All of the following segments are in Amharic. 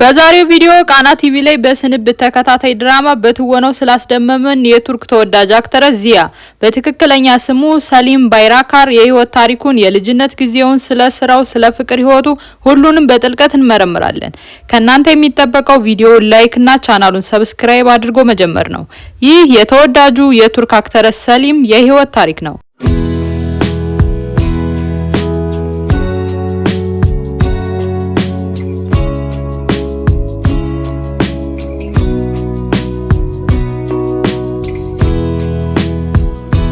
በዛሬው ቪዲዮ ቃና ቲቪ ላይ በስንብት ተከታታይ ድራማ በትወናው ስላስደመመን የቱርክ ተወዳጅ አክተር ዚያ በትክክለኛ ስሙ ሰሊም ባይራካር የህይወት ታሪኩን፣ የልጅነት ጊዜውን፣ ስለ ስራው፣ ስለ ፍቅር ህይወቱ ሁሉንም በጥልቀት እንመረምራለን። ከናንተ የሚጠበቀው ቪዲዮ ላይክ እና ቻናሉን ሰብስክራይብ አድርጎ መጀመር ነው። ይህ የተወዳጁ የቱርክ አክተር ሰሊም የህይወት ታሪክ ነው።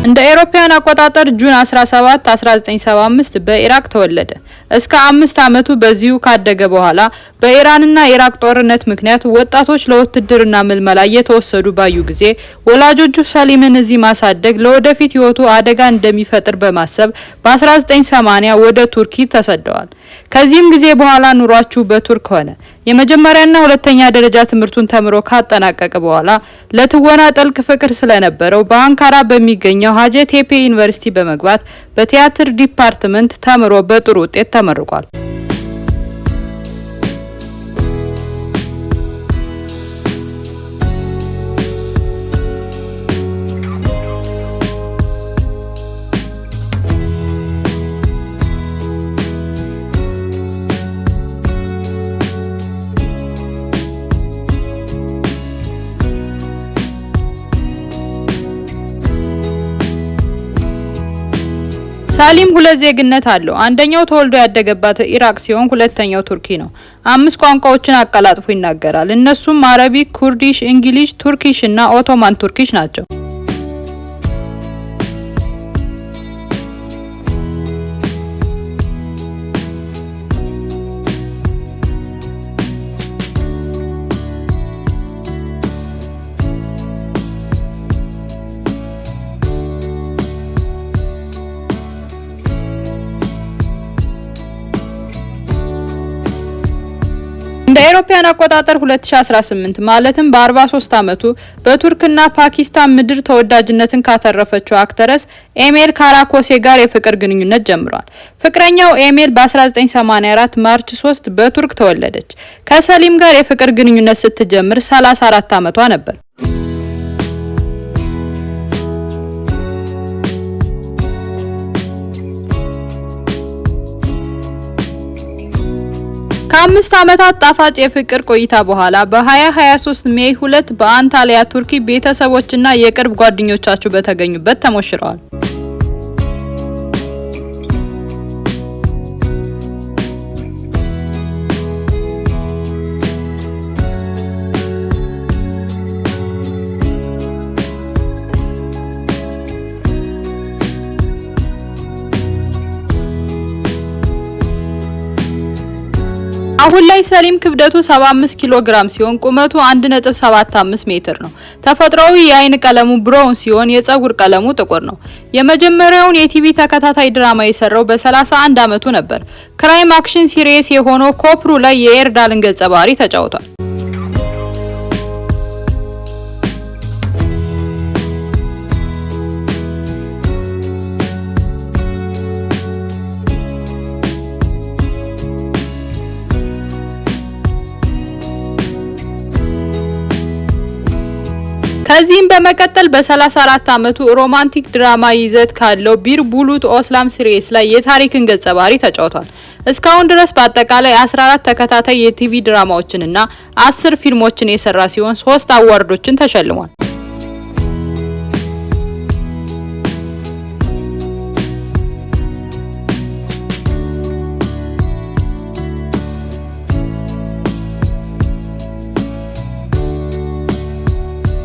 እንደ አውሮፓውያን አቆጣጠር ጁን 17 1975 በኢራቅ ተወለደ። እስከ 5 አመቱ በዚሁ ካደገ በኋላ በኢራንና ኢራቅ ጦርነት ምክንያት ወጣቶች ለውትድርና ምልመላ እየተወሰዱ ባዩ ጊዜ ወላጆቹ ሰሊምን እዚህ ማሳደግ ለወደፊት ህይወቱ አደጋ እንደሚፈጥር በማሰብ በ1980 ወደ ቱርክ ተሰደዋል። ከዚህም ጊዜ በኋላ ኑሯቸው በቱርክ ሆነ። የመጀመሪያና ሁለተኛ ደረጃ ትምህርቱን ተምሮ ካጠናቀቀ በኋላ ለትወና ጥልቅ ፍቅር ስለነበረው በአንካራ በሚገኘው ሀጀቴፔ ዩኒቨርሲቲ በመግባት በቲያትር ዲፓርትመንት ተምሮ በጥሩ ውጤት ተመርቋል። ሰሊም ሁለት ዜግነት አለው። አንደኛው ተወልዶ ያደገባት ኢራቅ ሲሆን ሁለተኛው ቱርኪ ነው። 5 ቋንቋዎችን አቀላጥፎ ይናገራል። እነሱም አረቢክ፣ ኩርዲሽ፣ እንግሊሽ፣ ቱርኪሽ እና ኦቶማን ቱርኪሽ ናቸው። እንደ አውሮፓውያን አቆጣጠር 2018 ማለትም በ43 አመቱ በቱርክና ፓኪስታን ምድር ተወዳጅነትን ካተረፈችው አክተረስ ኤሜል ካራኮሴ ጋር የፍቅር ግንኙነት ጀምሯል። ፍቅረኛው ኤሜል በ1984 ማርች 3 በቱርክ ተወለደች። ከሰሊም ጋር የፍቅር ግንኙነት ስትጀምር 34 አመቷ ነበር። ከ5 አመታት ጣፋጭ የፍቅር ቆይታ በኋላ በ2023 ሜይ 2 በአንታሊያ ቱርኪ ቤተሰቦችና የቅርብ ጓደኞቻቸው በተገኙበት ተሞሽረዋል። አሁን ላይ ሰሊም ክብደቱ 75 ኪሎ ግራም ሲሆን ቁመቱ 1.75 ሜትር ነው። ተፈጥሯዊ የአይን ቀለሙ ብራውን ሲሆን የፀጉር ቀለሙ ጥቁር ነው። የመጀመሪያውን የቲቪ ተከታታይ ድራማ የሰራው በ31 አመቱ ነበር። ክራይም አክሽን ሲሪየስ የሆነው ኮፕሩ ላይ የኤርዳልን ገጸ ባህሪ ተጫውቷል። ከዚህም በመቀጠል በ34 አመቱ ሮማንቲክ ድራማ ይዘት ካለው ቢር ቡሉት ኦስላም ሲሪየስ ላይ የታሪክን ገጸ ባህሪ ተጫውቷል። እስካሁን ድረስ በአጠቃላይ 14 ተከታታይ የቲቪ ድራማዎችንና 10 ፊልሞችን የሰራ ሲሆን 3 አዋርዶችን ተሸልሟል።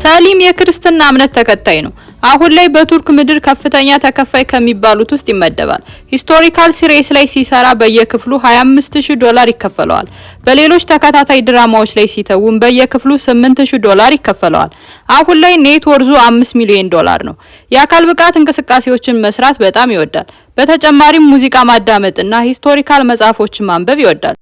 ሰሊም የክርስትና እምነት ተከታይ ነው። አሁን ላይ በቱርክ ምድር ከፍተኛ ተከፋይ ከሚባሉት ውስጥ ይመደባል። ሂስቶሪካል ሲሪየስ ላይ ሲሰራ በየክፍሉ $25000 ይከፈለዋል። በሌሎች ተከታታይ ድራማዎች ላይ ሲተውን በየክፍሉ $8000 ይከፈለዋል። አሁን ላይ ኔት ወርዙ $5 ሚሊዮን ነው። የአካል ብቃት እንቅስቃሴዎችን መስራት በጣም ይወዳል። በተጨማሪም ሙዚቃ ማዳመጥና ሂስቶሪካል መጽሐፎችን ማንበብ ይወዳል።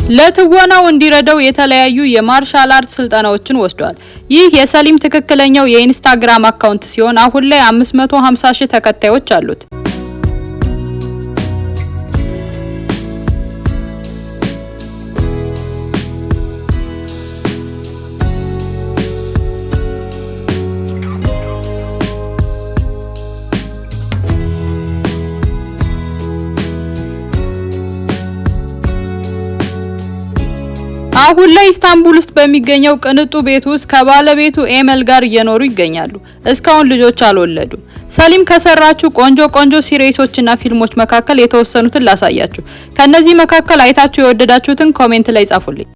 ለትወናው እንዲረዳው የተለያዩ የማርሻል አርት ስልጠናዎችን ወስዷል። ይህ የሰሊም ትክክለኛው የኢንስታግራም አካውንት ሲሆን አሁን ላይ 550,000 ተከታዮች አሉት። አሁን ላይ ኢስታንቡል ውስጥ በሚገኘው ቅንጡ ቤት ውስጥ ከባለቤቱ ኤመል ጋር እየኖሩ ይገኛሉ። እስካሁን ልጆች አልወለዱም። ሰሊም ከሰራችሁ ቆንጆ ሲሪሶችና ፊልሞች መካከል የተወሰኑትን ላሳያችሁ። ከነዚህ መካከል አይታችሁ የወደዳችሁትን ኮሜንት ላይ ጻፉልኝ።